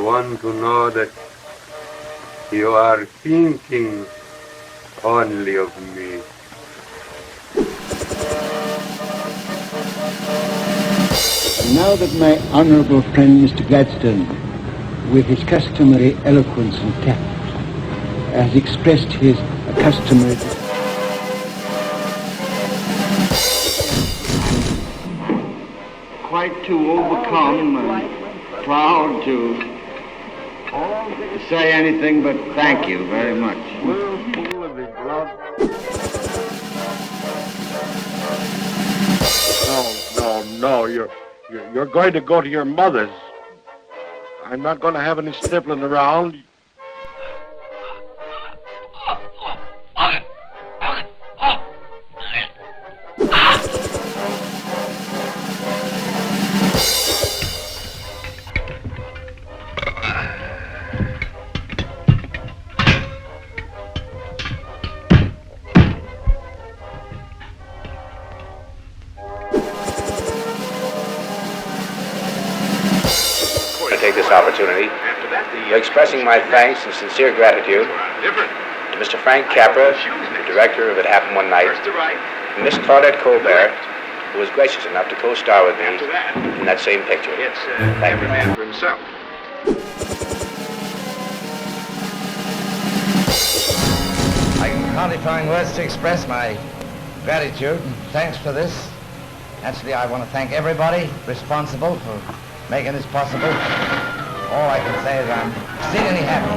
want to know that you are thinking only of me. Now that my honourable friend Mr. Gladstone, with his customary eloquence and tact, has expressed his customary... Quite too overcome and proud to say anything but thank you very much. No, you're going to go to your mother's. I'm not going to have any sniffling around. Take this opportunity of expressing my thanks and sincere gratitude to Mr. Frank Capra, the director of It Happened One Night, and Miss Claudette Colbert, who was gracious enough to co-star with me in that same picture. Thank you. Man for himself. I can hardly find words to express my gratitude and thanks for this. Actually, I want to thank everybody responsible for making this possible. All I can say is I'm exceedingly happy.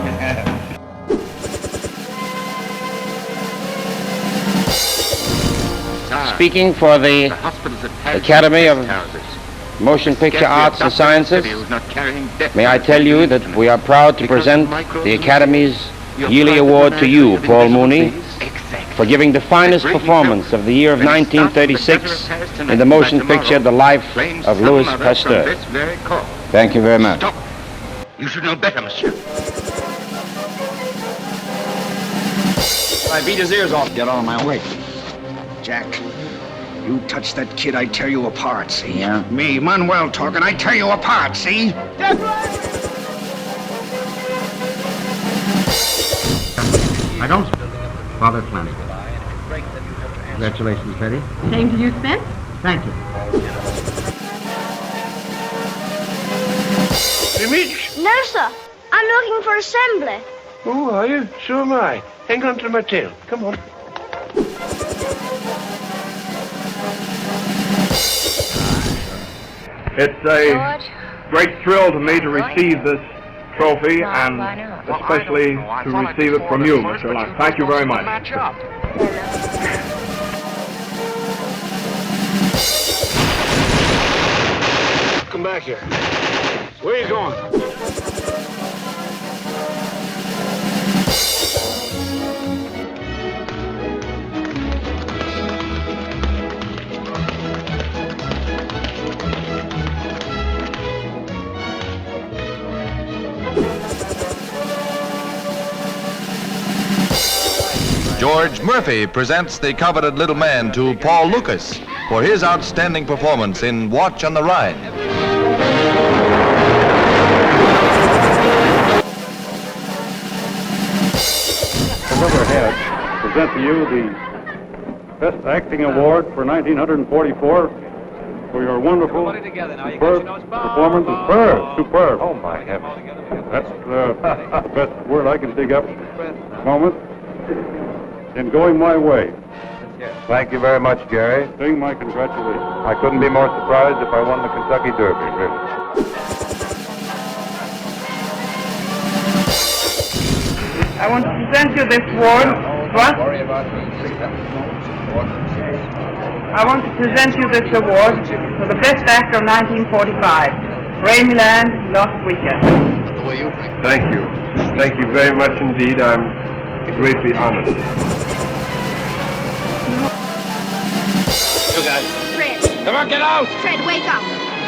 Speaking for the Academy of Motion Picture Arts and Sciences, may I tell you that we are proud to present the Academy's yearly award to you, Paul Mooney, for giving the finest performance of the year of 1936 in the motion picture The Life of Louis Pasteur. Thank you very much. You should know better, monsieur. I beat his ears off. Get out of my way. Jack, you touch that kid, I tear you apart, see? Yeah? Me, Manuel talking, I tear you apart, see? I don't. Father Flanagan. Congratulations, Betty. Same to you, Spence. Thank you. No, sir. I'm looking for assembly. Oh, are you? So am I. Hang on to my tail. Come on. It's a great thrill to me to receive this trophy, and especially to receive it from you, Mr. Lund. Thank you very much. Come back here. Where are you going? George Murphy presents the coveted little man to Paul Lucas for his outstanding performance in Watch on the Rhine. Riverhead, present to you the Best Acting Award for 1944 for your wonderful, superb performance. Superb. Oh, my heavens. That's the best word I can dig up at the moment. In Going My Way. Thank you very much, Gary. Sing my congratulations. I couldn't be more surprised if I won the Kentucky Derby, really. I want to present you this award. What? I want to present you this award for the best actor of 1945, Ray Milland, Lost Weekend. Thank you. Thank you very much indeed. I'm greatly honored. You guys. Fred. Come on, get out! Fred, wake up.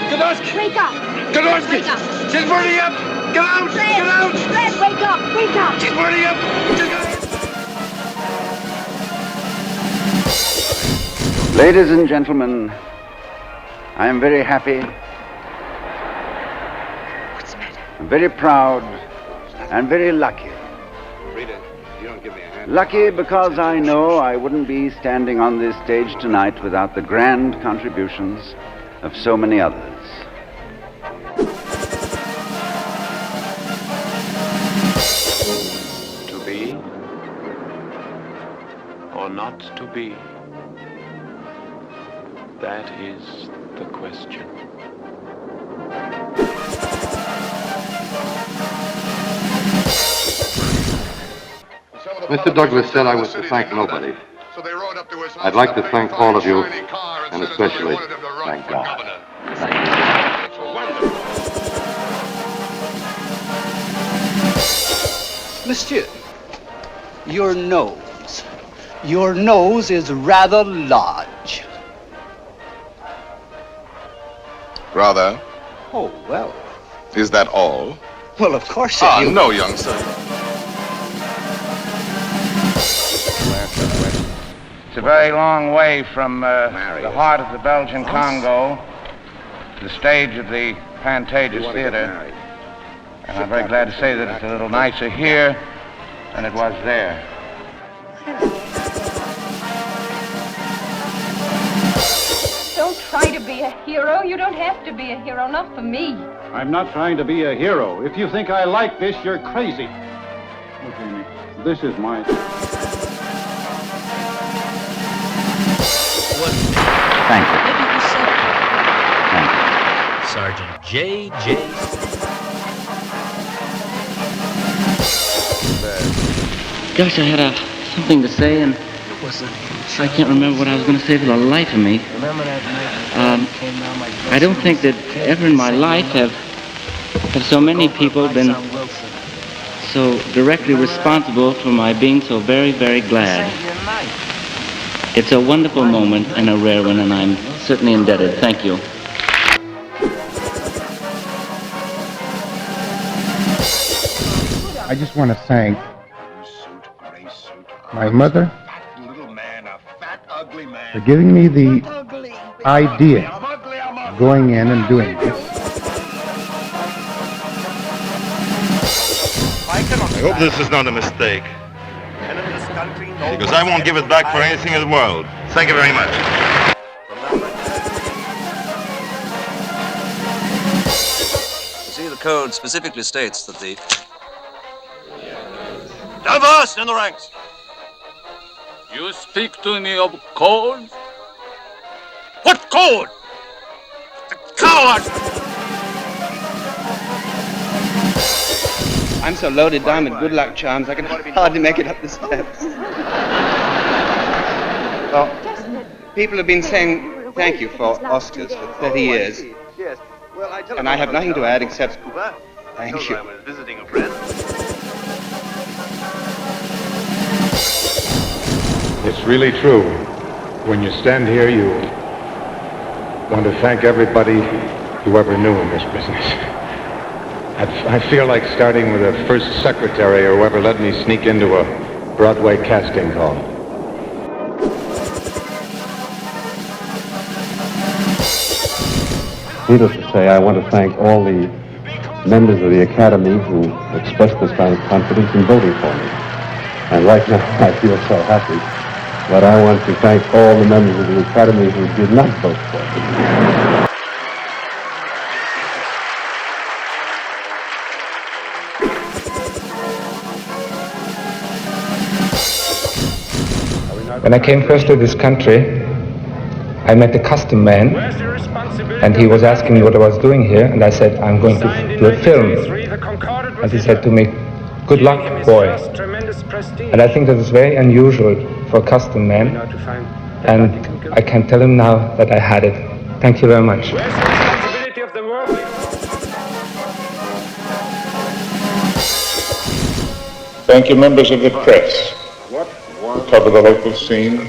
Godowski! Wake up. Godowski! Wake up. She's burning up! Get out! Fred. Get out! Fred, wake up. Wake up. She's burning up! Ladies and gentlemen, I am very happy. What's the matter? I'm very proud and very lucky. Rita, you don't give me a hand. Lucky because I know I wouldn't be standing on this stage tonight without the grand contributions of so many others. To be or not to be? That is the question. Mr. Douglas said I was to thank nobody. I'd like to thank all of you, and especially thank God. Monsieur, your nose. Your nose is rather large. Rather? Oh, well. Is that all? Well, of course. No, young sir. It's a very long way from the heart of the Belgian Congo to the stage of the Pantages Theater. And I'm very glad to say that it's a little nicer here than it was there. Don't try to be a hero. You don't have to be a hero, not for me. I'm not trying to be a hero. If you think I like this, you're crazy. Look, Amy, this is my... Thank you. Thank you. Sergeant J.J. Gosh, I had something to say, and I can't remember what I was going to say for the life of me. I don't think that ever in my life have so many people been so directly responsible for my being so very, very glad. It's a wonderful moment and a rare one, and I'm certainly indebted. Thank you. I just want to thank my mother for giving me the idea of going in and doing this. I hope this is not a mistake, because I won't give it back for anything in the world. Thank you very much. See, the code specifically states that the... Diverse in the ranks! You speak to me of code? What code? The coward! I'm so loaded down with good luck charms, I can hardly make it up the steps. Well, people have been saying thank you for OSCARS for 30 years. And I have nothing to add except thank you. It's really true. When you stand here, you want to thank everybody you ever knew in this business. I feel like starting with the first secretary or whoever let me sneak into a Broadway casting call. Needless to say, I want to thank all the members of the Academy who expressed this kind of confidence in voting for me. And right now, I feel so happy that I want to thank all the members of the Academy who did not vote for me. When I came first to this country, I met a custom man, and he was asking me what I was doing here, and I said, I'm going to do a film. And he said to me, good luck, boy. And I think that is very unusual for a custom man, and I can tell him now that I had it. Thank you very much. Thank you, members of the press, who cover the local scene,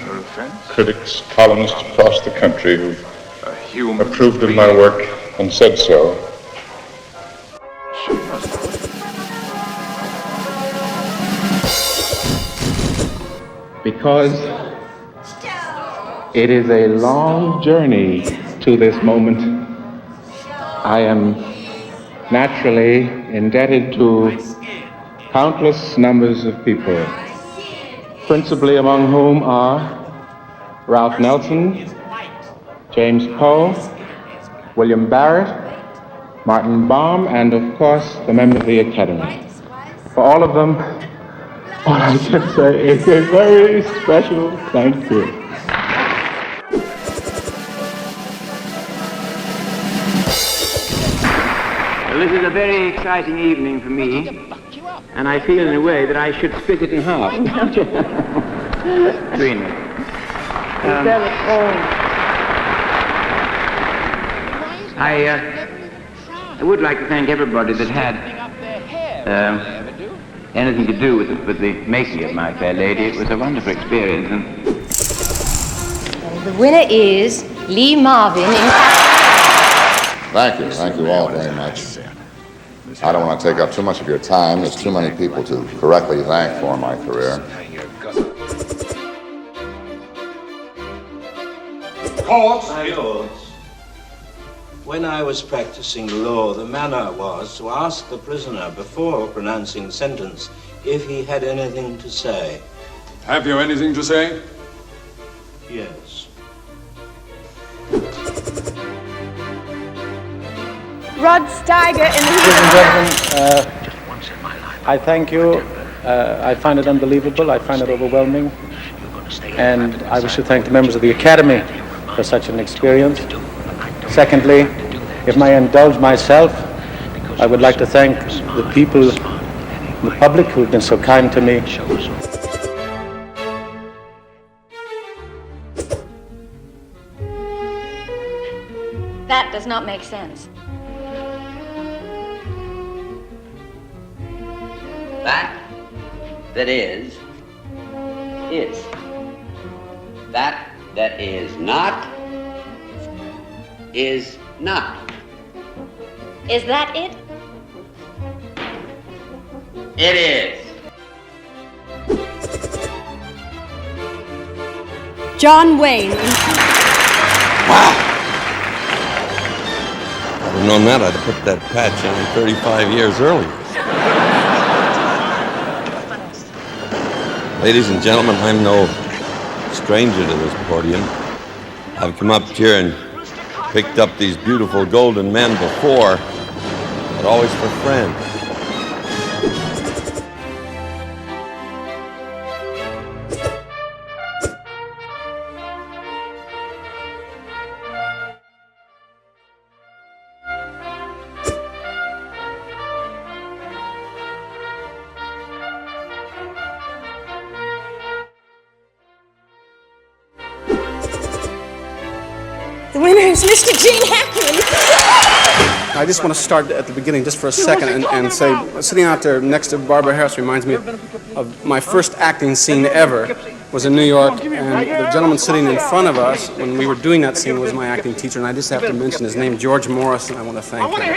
critics, columnists across the country who approved of my work and said so. Because it is a long journey to this moment, I am naturally indebted to countless numbers of people, principally among whom are Ralph Nelson, James Poe, William Barrett, Martin Baum, and of course the members of the Academy. For all of them, all I can say is a very special thank you. Well, this is a very exciting evening for me, and I feel in a way that I should split it in half. Between me. I would like to thank everybody that had anything to do with the making of My Fair Lady. It was a wonderful experience. And the winner is Lee Marvin in... Thank you all very much. I don't want to take up too much of your time. There's too many people to correctly thank for my career. My lords, when I was practicing law, the manner was to ask the prisoner before pronouncing sentence if he had anything to say. Have you anything to say? Yes. Rod Steiger in the... Ladies and gentlemen, I thank you. I find it unbelievable. I find it overwhelming. And I wish to thank the members of the Academy for such an experience. Secondly, if I indulge myself, I would like to thank the people, the public, who have been so kind to me. That does not make sense. That is, is. That is not. Is that it? It is. John Wayne. Wow. I'd have known that, I'd have put that patch on 35 years earlier. Ladies and gentlemen, I'm no stranger to this podium. I've come up here and picked up these beautiful golden men before, but always for friends. The winner is Mr. Gene Hackman. I just want to start at the beginning just for a second and say, sitting out there next to Barbara Harris reminds me of my first acting scene ever. Was in New York, and the gentleman sitting in front of us when we were doing that scene was my acting teacher, and I just have to mention his name, George Morris, and I want to thank him.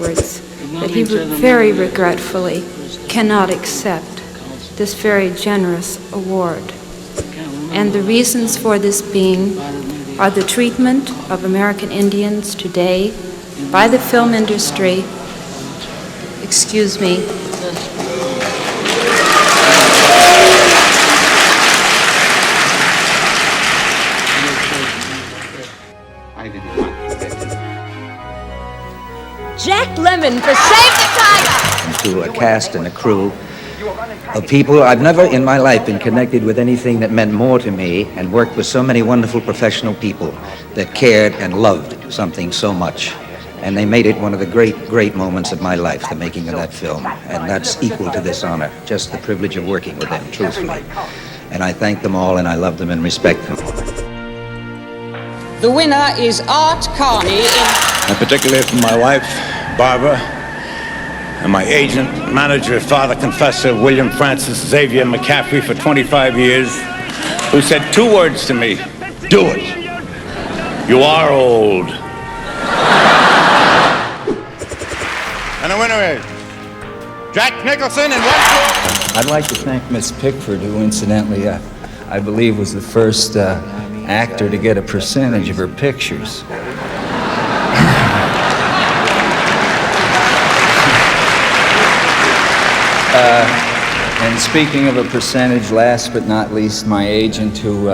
Words that he very regretfully cannot accept this very generous award. And the reasons for this being are the treatment of American Indians today by the film industry. Excuse me. Jack Lemmon for Save the Tiger! To a cast and a crew of people. I've never in my life been connected with anything that meant more to me and worked with so many wonderful professional people that cared and loved something so much. And they made it one of the great moments of my life, the making of that film. And that's equal to this honor, just the privilege of working with them, truthfully. And I thank them all, and I love them and respect them. The winner is Art Carney And particularly from my wife, Barbara, and my agent, manager, father confessor, William Francis Xavier McCaffrey for 25 years, who said 2 words to me: do it. You are old. And the winner is Jack Nicholson in one. I'd like to thank Miss Pickford, who incidentally I believe was the first actor to get a percentage of her pictures. And speaking of a percentage, last but not least, my agent, who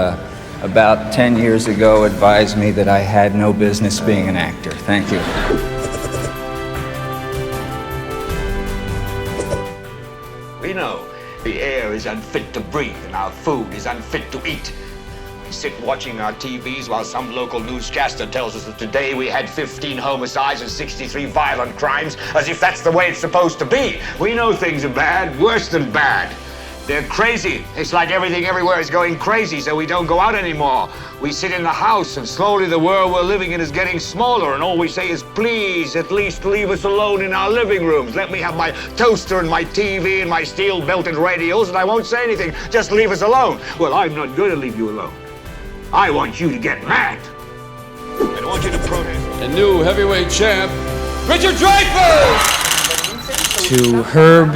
about 10 years ago advised me that I had no business being an actor. Thank you. We know the air is unfit to breathe and our food is unfit to eat. We sit watching our TVs while some local newscaster tells us that today we had 15 homicides and 63 violent crimes, as if that's the way it's supposed to be. We know things are bad, worse than bad. They're crazy. It's like everything everywhere is going crazy, so we don't go out anymore. We sit in the house, and slowly the world we're living in is getting smaller, and all we say is, please, at least leave us alone in our living rooms. Let me have my toaster and my TV and my steel-belted radios, and I won't say anything. Just leave us alone. Well, I'm not going to leave you alone. I want you to get mad. I don't want you to protest. A new heavyweight champ, Richard Dreyfuss! To Herb,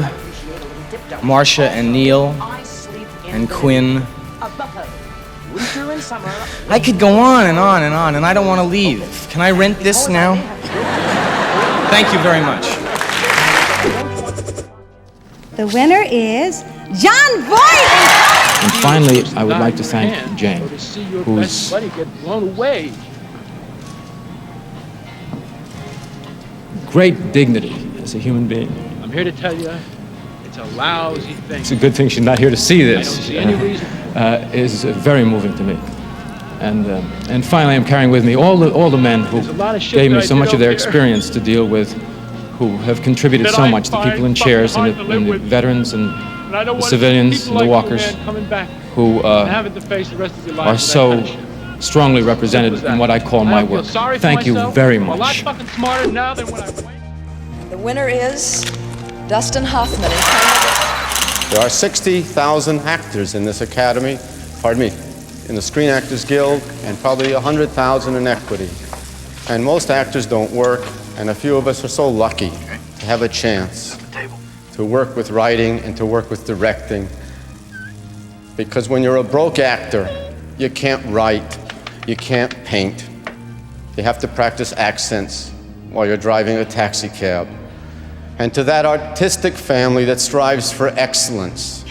Marcia and Neil, and Quinn. I could go on and on and on, and I don't want to leave. Can I rent this now? Thank you very much. The winner is John Voight! And finally, I would like to thank Jane, who's great dignity as a human being. I'm here to tell you, it's a lousy thing. It's a good thing she's not here to see this. I don't see any reason. Is very moving to me. And finally, I'm carrying with me all the men who gave me so much of their experience to deal with, who have contributed so much, the people in chairs and the veterans and the civilians and the walkers who are so strongly represented in what I call my work. Thank you very much. The winner is Dustin Hoffman. There are 60,000 actors in this academy, in the Screen Actors Guild, and probably 100,000 in equity. And most actors don't work, and a few of us are so lucky to have a chance to work with writing and to work with directing. Because when you're a broke actor, you can't write, you can't paint. You have to practice accents while you're driving a taxi cab. And to that artistic family that strives for excellence,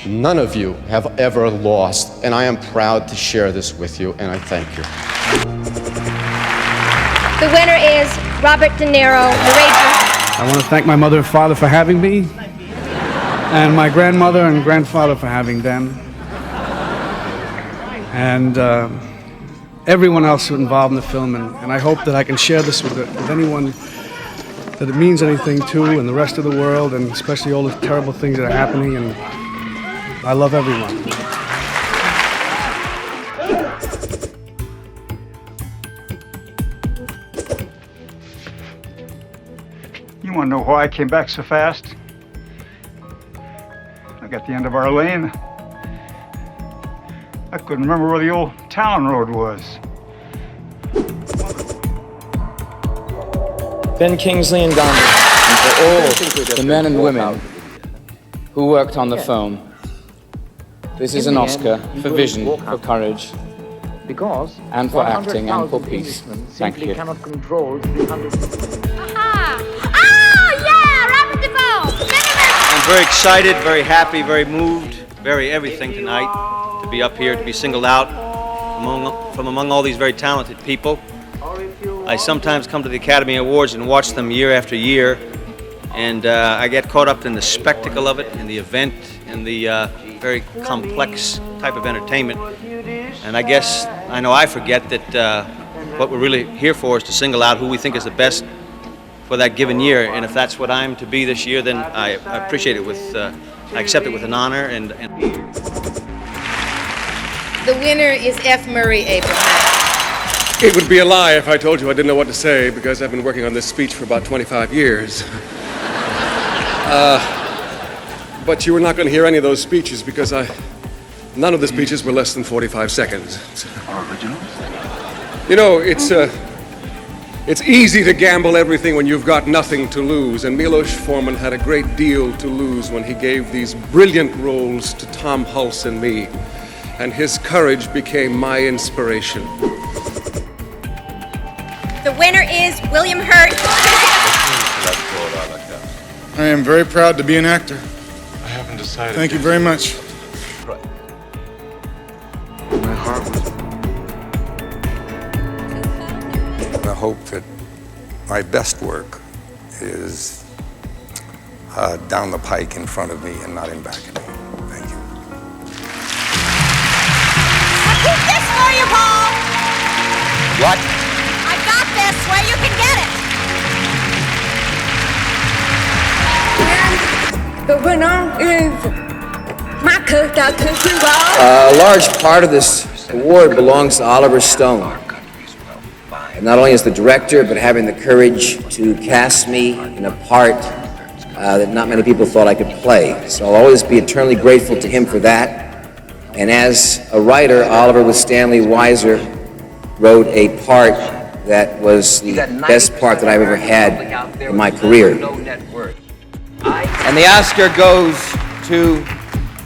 none of you have ever lost, and I am proud to share this with you, and I thank you. The winner is Robert De Niro, narrator. I want to thank my mother and father for having me, and my grandmother and grandfather for having them, and everyone else who involved in the film, and I hope that I can share this with anyone that it means anything to, and the rest of the world, and especially all the terrible things that are happening, and I love everyone. You want to know why I came back so fast? I got the end of our lane. I couldn't remember where the old town road was. Ben Kingsley and Gandhi, and for all the men and women who worked on the film, this is an Oscar for vision, for courage, and for acting and for peace. Thank you. I'm very excited, very happy, very moved, very everything tonight to be up here, to be singled out from among all these very talented people. I sometimes come to the Academy Awards and watch them year after year, and I get caught up in the spectacle of it, in the event, in the very complex type of entertainment. And I guess, I forget that what we're really here for is to single out who we think is the best for that given year. And if that's what I'm to be this year, then I appreciate it I accept it with an honor. And The winner is F. Murray Abraham. It would be a lie if I told you I didn't know what to say, because I've been working on this speech for about 25 years. But you were not going to hear any of those speeches because none of the speeches were less than 45 seconds. Originals? You know, it's easy to gamble everything when you've got nothing to lose, and Milos Forman had a great deal to lose when he gave these brilliant roles to Tom Hulce and me. and his courage became my inspiration. The winner is William Hurt. I am very proud to be an actor. I haven't decided. Thank you very much. My heart was. I hope that my best work is down the pike in front of me and not in back of me. Thank you. I keep this for you, Paul. What? I got this where you can get it. The winner is Michael A large part of this award belongs to Oliver Stone. And not only as the director, but having the courage to cast me in a part that not many people thought I could play. So I'll always be eternally grateful to him for that. And as a writer, Oliver with Stanley Weiser wrote a part that was the best part that I've ever had in my career. And the Oscar goes to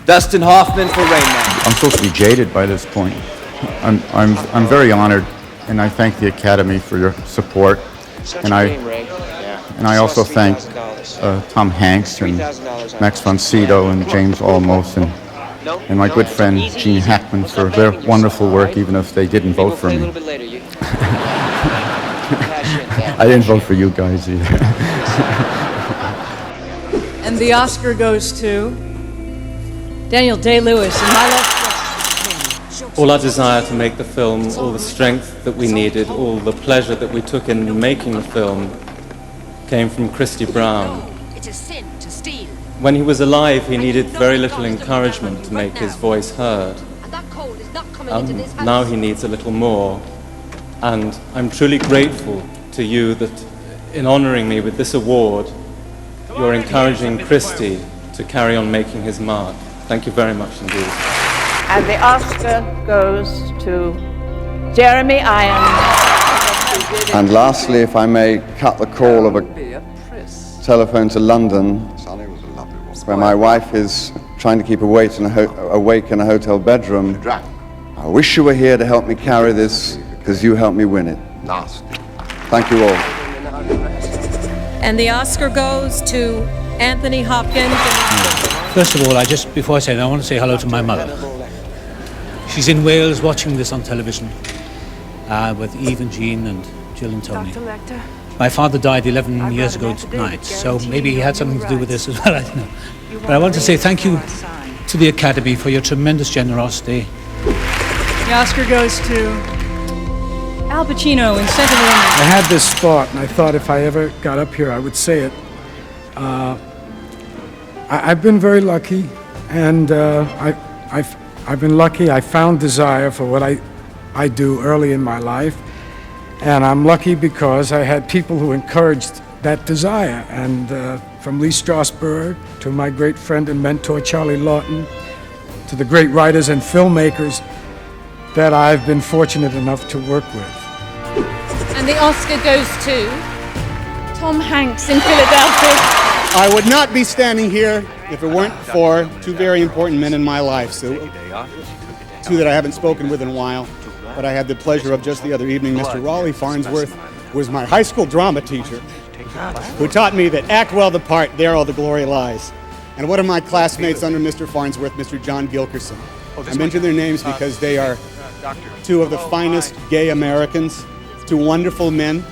Dustin Hoffman for Rain Man. I'm supposed to be jaded by this point. I'm very honored, and I thank the Academy for your support. And I also thank Tom Hanks and Max von Sydow and James Olmos and my good friend Gene Hackman for their wonderful work, even if they didn't vote for me. I didn't vote for you guys either. And the Oscar goes to Daniel Day-Lewis in My Love. All our desire to make the film, all the strength that we needed, all the pleasure that we took in making the film came from Christy Brown. It's a sin to steal. When he was alive, he needed very little encouragement to make his voice heard. Now he needs a little more. And I'm truly grateful to you that in honoring me with this award, you're encouraging Christy to carry on making his mark. Thank you very much indeed. And the Oscar goes to Jeremy Irons. And lastly, if I may cut the call of a telephone to London, where my wife is trying to keep awake in a hotel bedroom. I wish you were here to help me carry this, because you helped me win it. Thank you all. And the Oscar goes to Anthony Hopkins. First of all, before I say that, I want to say hello to my mother. She's in Wales watching this on television with Eve and Jean and Jill and Tony. My father died 11 years ago tonight, so maybe he had something to do with this as well, I don't know. But I want to say thank you to the Academy for your tremendous generosity. The Oscar goes to Al Pacino in Scent of a Woman. I had this thought, and I thought if I ever got up here, I would say it. I've been very lucky, and I've been lucky. I found desire for what I do early in my life, and I'm lucky because I had people who encouraged that desire. And from Lee Strasberg to my great friend and mentor Charlie Lawton, to the great writers and filmmakers that I've been fortunate enough to work with. And the Oscar goes to Tom Hanks in Philadelphia. I would not be standing here if it weren't for two very important men in my life. So, two that I haven't spoken with in a while, but I had the pleasure of just the other evening. Mr. Raleigh Farnsworth was my high school drama teacher, who taught me that act well the part, there all the glory lies. And one of my classmates under Mr. Farnsworth, Mr. John Gilkerson. I mention their names because they are two of the finest gay Americans, two wonderful men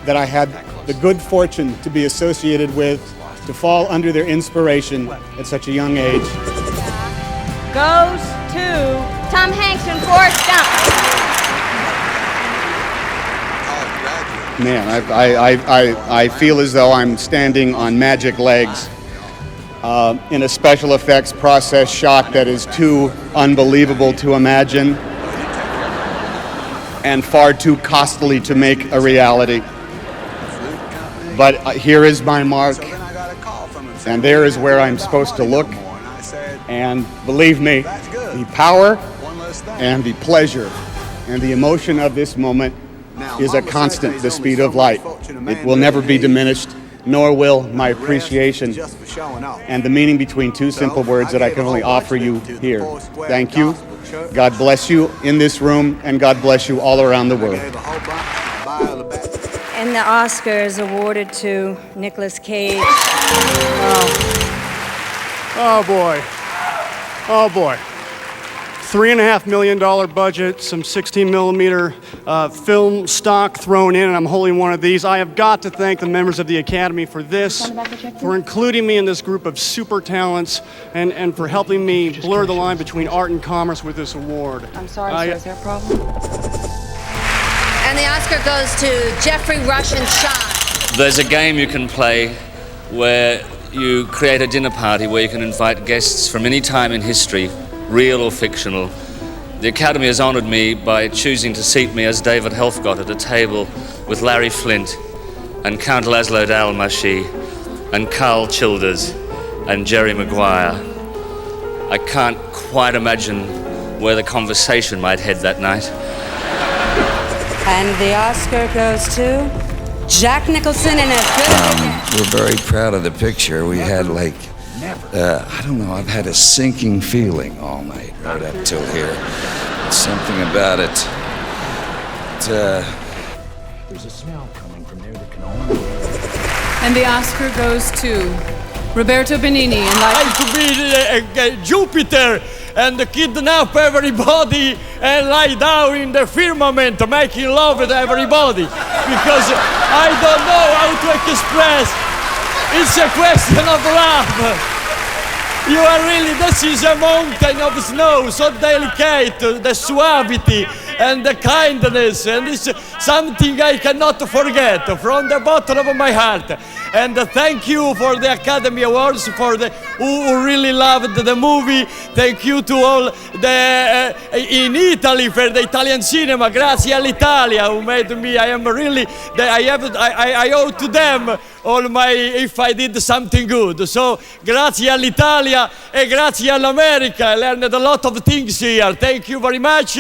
that I had the good fortune to be associated with, to fall under their inspiration at such a young age. Goes to Tom Hanks in Forrest Gump. Man, I feel as though I'm standing on magic legs in a special effects process shot that is too unbelievable to imagine and far too costly to make a reality. But here is my mark, and there is where I'm supposed to look. And believe me, the power and the pleasure and the emotion of this moment is a constant, the speed of light. It will never be diminished, nor will my appreciation and the meaning between two simple words that I can only offer you here. Thank you, God bless you in this room, and God bless you all around the world. And the Oscars awarded to Nicolas Cage. Oh boy. Oh boy. $3.5 million budget, some 16 millimeter film stock thrown in, and I'm holding one of these. I have got to thank the members of the Academy for this, for including me in this group of super talents, and for helping me blur the line between art and commerce with this award. I'm sorry, sir, is there a problem? And the Oscar goes to Jeffrey Rush and Sean. There's a game you can play where you create a dinner party where you can invite guests from any time in history, real or fictional. The Academy has honored me by choosing to seat me as David Helfgott at a table with Larry Flint and Count Laszlo Dalmashi and Carl Childers and Jerry Maguire. I can't quite imagine where the conversation might head that night. And the Oscar goes to Jack Nicholson in A Good We're very proud of the picture. We had I don't know, I've had a sinking feeling all night, right up till here. Something about it. There's a smell coming from there that can only... And the Oscar goes to Roberto Benigni in Life. To be Jupiter and kidnap everybody and lie down in the firmament making love with everybody. Because I don't know how to express. It's a question of love. You are really, this is a mountain of snow, so delicate, the suavity and the kindness, and it's something I cannot forget from the bottom of my heart. And thank you for the Academy Awards, for the who really loved the movie. Thank you to all the in Italy for the Italian cinema. Grazie all'Italia, who made me. I am really. I owe to them all my if I did something good. So grazie all'Italia e grazie all'America. I learned a lot of things here. Thank you very much.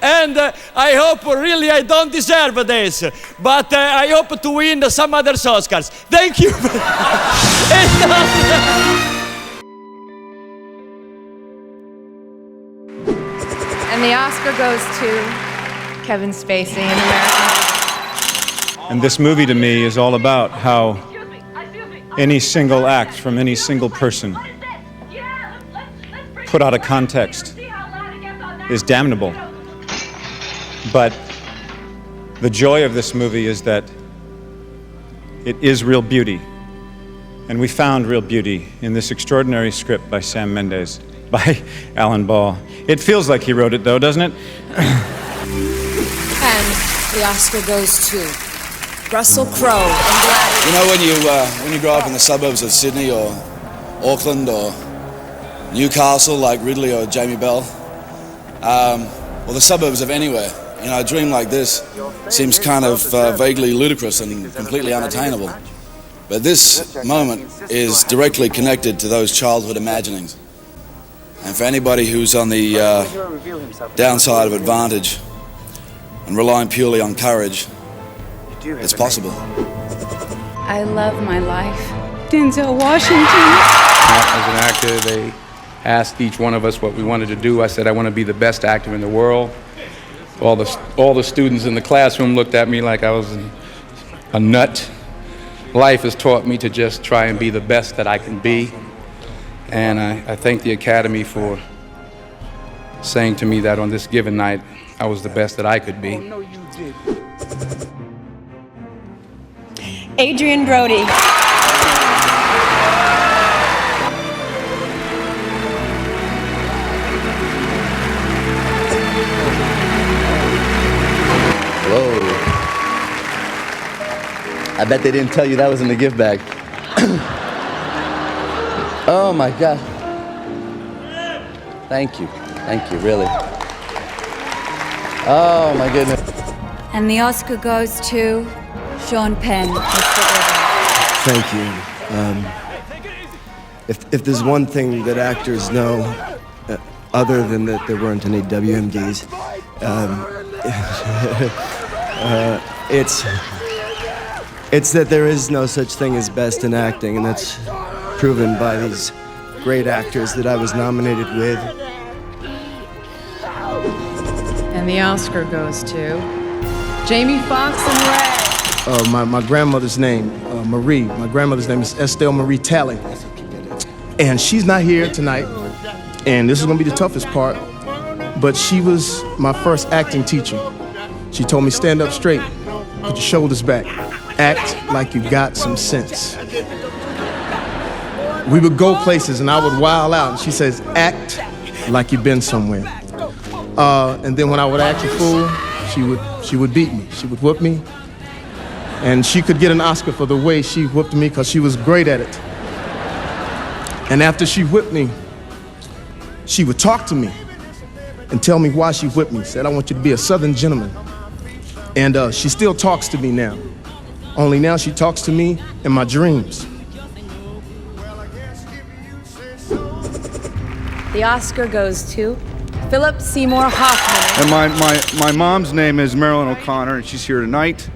And I hope really I don't deserve this, but I hope to win some other Oscars. Thank you. And the Oscar goes to Kevin Spacey in American. And this movie to me is all about how any single act from any single person put out of context is damnable. But the joy of this movie is that it is real beauty. And we found real beauty in this extraordinary script by Sam Mendes, by Alan Ball. It feels like he wrote it though, doesn't it? And the Oscar goes to Russell Crowe. You know, when you grow up in the suburbs of Sydney or Auckland or Newcastle like Ridley or Jamie Bell, or the suburbs of anywhere, you know, a dream like this seems kind of vaguely ludicrous and completely unattainable. But this moment is directly connected to those childhood imaginings. And for anybody who's on the downside of advantage and relying purely on courage, it's possible. I love my life. Denzel Washington. As an actor, they asked each one of us what we wanted to do. I said, I want to be the best actor in the world. All the students in the classroom looked at me like I was a nut. Life has taught me to just try and be the best that I can be. And I thank the Academy for saying to me that on this given night, I was the best that I could be. Adrian Brody. Whoa. I bet they didn't tell you that was in the gift bag. Oh my God. Thank you, really. Oh my goodness. And the Oscar goes to Sean Penn. Thank you. If there's one thing that actors know, other than that there weren't any WMDs, it's that there is no such thing as best in acting, and that's proven by these great actors that I was nominated with. And the Oscar goes to Jamie Foxx and Ray. My grandmother's name, Marie. My grandmother's name is Estelle Marie Talley. And she's not here tonight. And this is gonna be the toughest part. But she was my first acting teacher. She told me, stand up straight, put your shoulders back, act like you got some sense. We would go places and I would wild out, and she says, act like you've been somewhere. And then when I would act a fool, she would beat me, she would whoop me. And she could get an Oscar for the way she whooped me because she was great at it. And after she whipped me, she would talk to me and tell me why she whipped me. Said, I want you to be a Southern gentleman. And she still talks to me now. Only now she talks to me in my dreams. The Oscar goes to Philip Seymour Hoffman. And my mom's name is Marilyn O'Connor, and she's here tonight.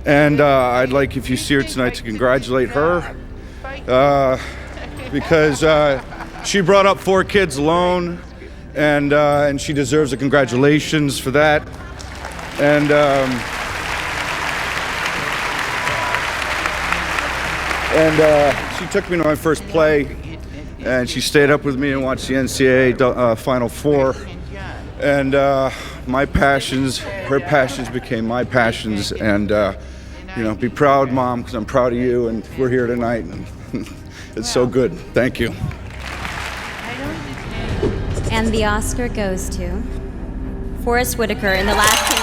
And I'd like, if you see her tonight, to congratulate her because she brought up 4 kids alone, and she deserves a congratulations for that. And she took me to my first play, and she stayed up with me and watched the NCAA Final Four. And my passions, her passions became my passions. And you know, be proud, Mom, because I'm proud of you, and we're here tonight, and it's so good. Thank you. And the Oscar goes to Forrest Whitaker in The Last King.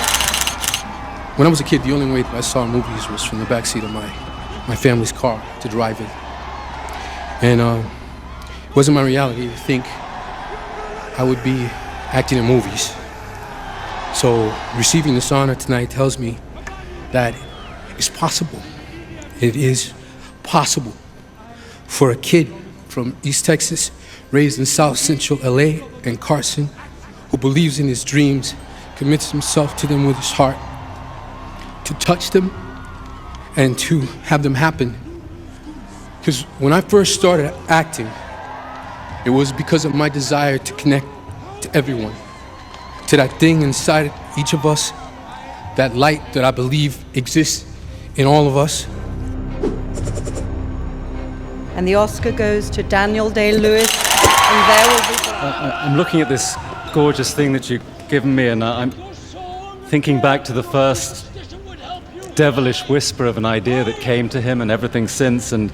When I was a kid, the only way that I saw movies was from the backseat of my family's car to drive in. And it wasn't my reality to think I would be acting in movies. So receiving this honor tonight tells me that it's possible. It is possible for a kid from East Texas, raised in South Central LA and Carson, who believes in his dreams, commits himself to them with his heart, to touch them and to have them happen. Because when I first started acting, it was because of my desire to connect to everyone, to that thing inside each of us, that light that I believe exists in all of us. And the Oscar goes to Daniel Day-Lewis, and there will be... I'm looking at this gorgeous thing that you've given me, and I'm thinking back to the first devilish whisper of an idea that came to him and everything since, and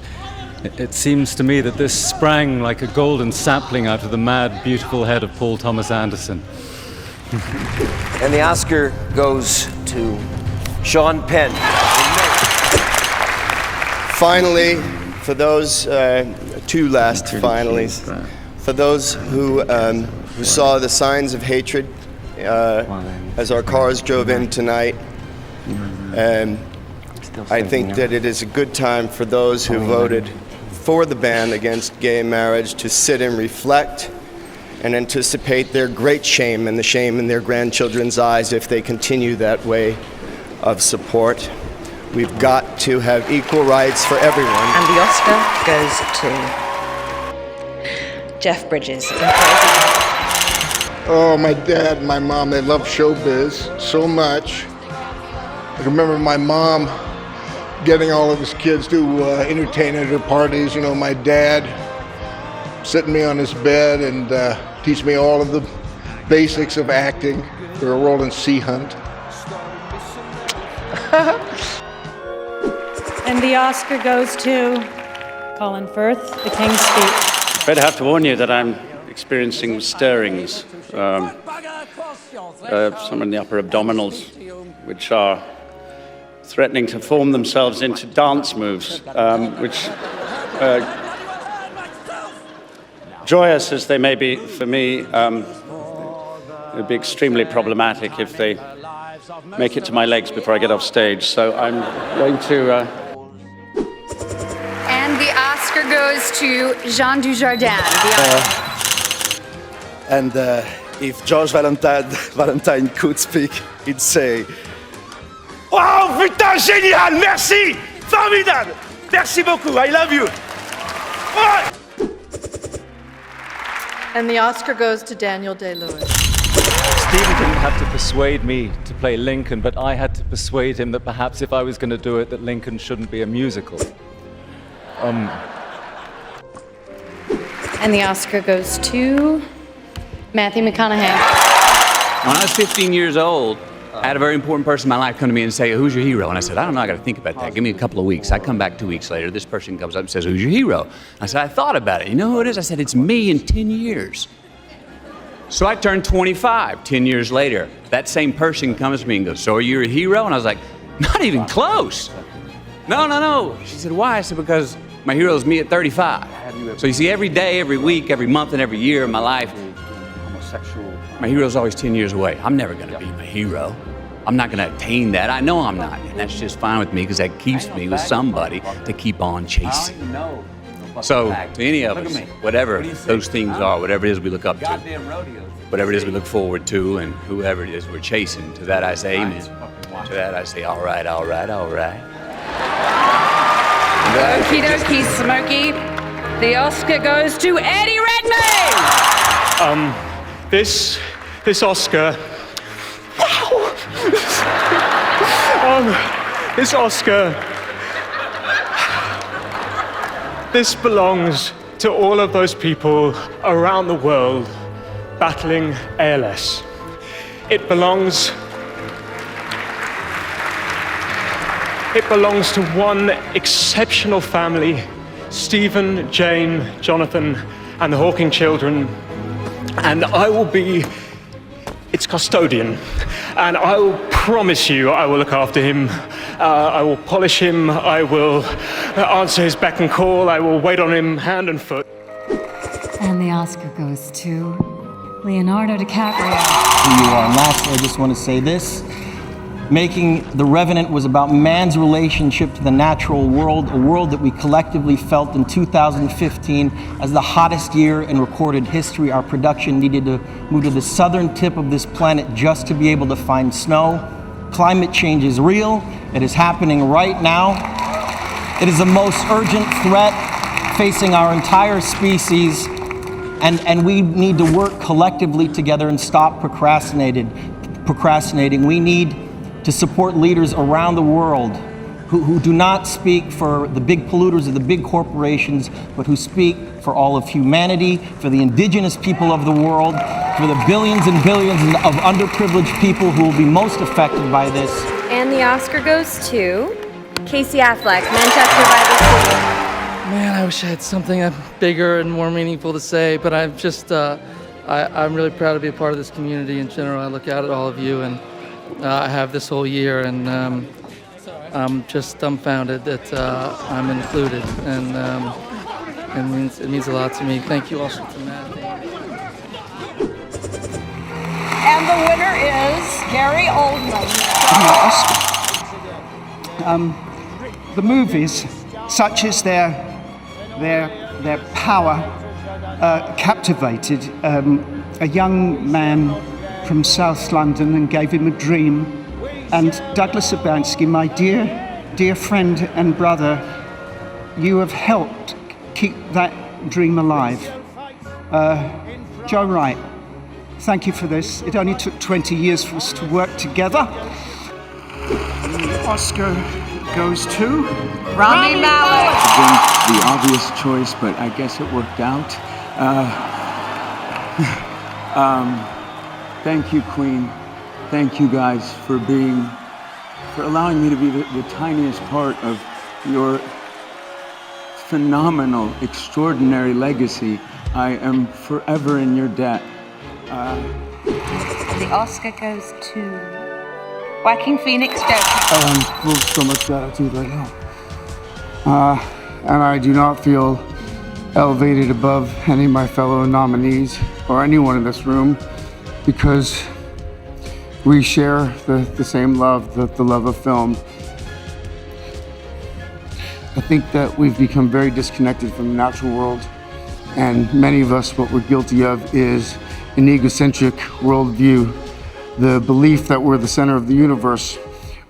it seems to me that this sprang like a golden sapling out of the mad, beautiful head of Paul Thomas Anderson. And the Oscar goes to Sean Penn. Finally, for those 2 last finalies, for those who saw the signs of hatred as our cars drove in tonight, I think that it is a good time for those who voted for the ban against gay marriage to sit and reflect and anticipate their great shame and the shame in their grandchildren's eyes if they continue that way of support. We've got to have equal rights for everyone. And the Oscar goes to Jeff Bridges. Oh, my dad and my mom, they love showbiz so much. I remember my mom getting all of his kids to entertain at her parties. You know, my dad sitting me on his bed and teach me all of the basics of acting. We were rolling Sea Hunt. And the Oscar goes to Colin Firth, The King's Speech. I'd have to warn you that I'm experiencing stirrings, some in the upper abdominals, which are threatening to form themselves into dance moves, which, joyous as they may be for me, it would be extremely problematic if they make it to my legs before I get off stage. So I'm going to... And the Oscar goes to Jean Dujardin. And if George Valentine could speak, he'd say, "Oh, putain, génial, merci, formidable, merci beaucoup, I love you." Oh! And the Oscar goes to Daniel Day-Lewis. Stephen didn't have to persuade me to play Lincoln, but I had to persuade him that perhaps if I was going to do it, that Lincoln shouldn't be a musical. And the Oscar goes to Matthew McConaughey. When I was 15 years old, I had a very important person in my life come to me and say, "Who's your hero?" And I said, "I don't know, I got to think about that. Give me a couple of weeks." I come back 2 weeks later, this person comes up and says, "Who's your hero?" I said, "I thought about it. You know who it is?" I said, "It's me in 10 years. So I turned 25 10 years later. That same person comes to me and goes, "So are you a hero?" And I was like, "Not even close." No. She said, "Why?" I said, "Because my hero is me at 35. So you see, every day, every week, every month, and every year of my life, my hero's always 10 years away. I'm never going to be my hero. I'm not going to attain that. I know I'm not. And that's just fine with me because that keeps me with somebody to keep on chasing." So to any of us, whatever those things are, whatever it is we look up to, whatever it is we look forward to, and whoever it is we're chasing, to that I say amen. To that I say, all right, all right, all right. Okie dokie, Smokey. The Oscar goes to Eddie Redmayne. This Oscar. Wow! This Oscar. This belongs to all of those people around the world battling ALS. It belongs to one exceptional family, Stephen, Jane, Jonathan, and the Hawking children. And I will be its custodian. And I will promise you I will look after him. I will polish him. I will answer his beck and call. I will wait on him hand and foot. And the Oscar goes to Leonardo DiCaprio. Who you are. And lastly, I just want to say this. Making The Revenant was about man's relationship to the natural world, a world that we collectively felt in 2015 as the hottest year in recorded history. Our production needed to move to the southern tip of this planet just to be able to find snow. Climate change is real. It is happening right now. It is the most urgent threat facing our entire species, and we need to work collectively together and stop procrastinating. We need to support leaders around the world who do not speak for the big polluters or the big corporations, but who speak for all of humanity, for the indigenous people of the world, for the billions and billions of underprivileged people who will be most affected by this. And the Oscar goes to Casey Affleck, Manchester by the Sea. Man, I wish I had something bigger and more meaningful to say, but I'm just, I'm really proud to be a part of this community in general. I look out at all of you, and I have this whole year, and I'm just dumbfounded that I'm included, and it means a lot to me. Thank you also to Matt. And the winner is Gary Oldman. The movies, such as their power, captivated a young man from South London and gave him a dream. And Douglas Urbanski, my dear friend and brother, you have helped keep that dream alive. Joe Wright, thank you for this. It only took 20 years for us to work together. The Oscar goes to Rami Malek. The obvious choice, but I guess it worked out. Thank you, Queen. Thank you guys for allowing me to be the tiniest part of your phenomenal, extraordinary legacy. I am forever in your debt. The Oscar goes to Joaquin Phoenix Joker. I'm full of so much gratitude right now. And I do not feel elevated above any of my fellow nominees or anyone in this room, because we share the same love, the love of film. I think that we've become very disconnected from the natural world, and many of us, what we're guilty of is an egocentric worldview, the belief that we're the center of the universe.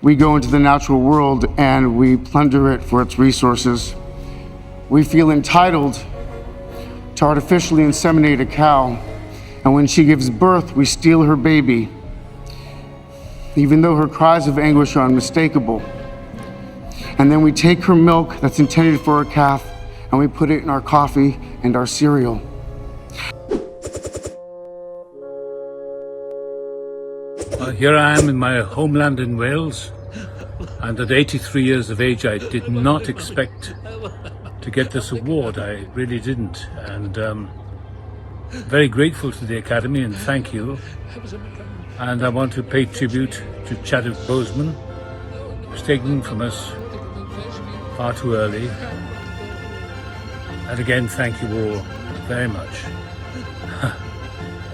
We go into the natural world and we plunder it for its resources. We feel entitled to artificially inseminate a cow And when she gives birth, we steal her baby, even though her cries of anguish are unmistakable. And then we take her milk that's intended for a calf, and we put it in our coffee and our cereal. Here I am in my homeland in Wales, and at 83 years of age I did not expect to get this award. I really didn't, and very grateful to the Academy, and thank you. And I want to pay tribute to Chadwick Boseman, who's taken from us far too early. And again, thank you all very much.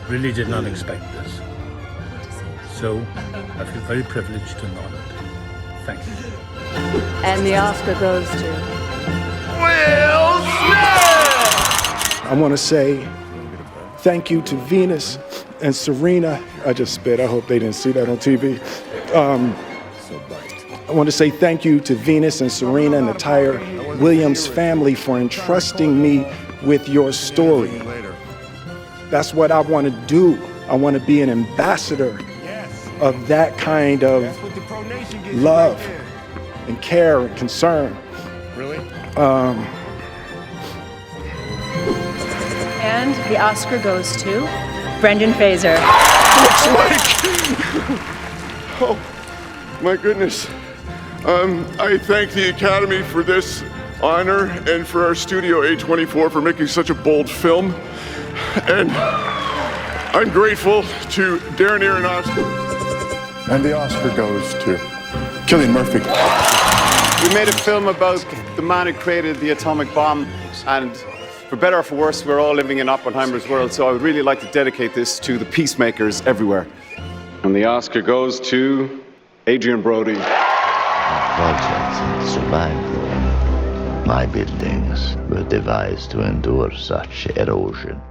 Really did not expect this. So I feel very privileged and honored. Thank you. And the Oscar goes to Will Smith! I want to say thank you to Venus and Serena. I just spit. I hope they didn't see that on TV. I want to say thank you to Venus and Serena and the entire Williams family for entrusting me with your story. That's what I want to do. I want to be an ambassador of that kind of love and care and concern. Really? And the Oscar goes to Brendan Fraser. Oh, my goodness. I thank the Academy for this honor and for our studio A24 for making such a bold film. And I'm grateful to Darren Aronofsky. And the Oscar goes to Cillian Murphy. We made a film about the man who created the atomic bomb, and for better or for worse, we're all living in Oppenheimer's world, so I would really like to dedicate this to the peacemakers everywhere. And the Oscar goes to Adrian Brody. Projects in survival. My buildings were devised to endure such erosion.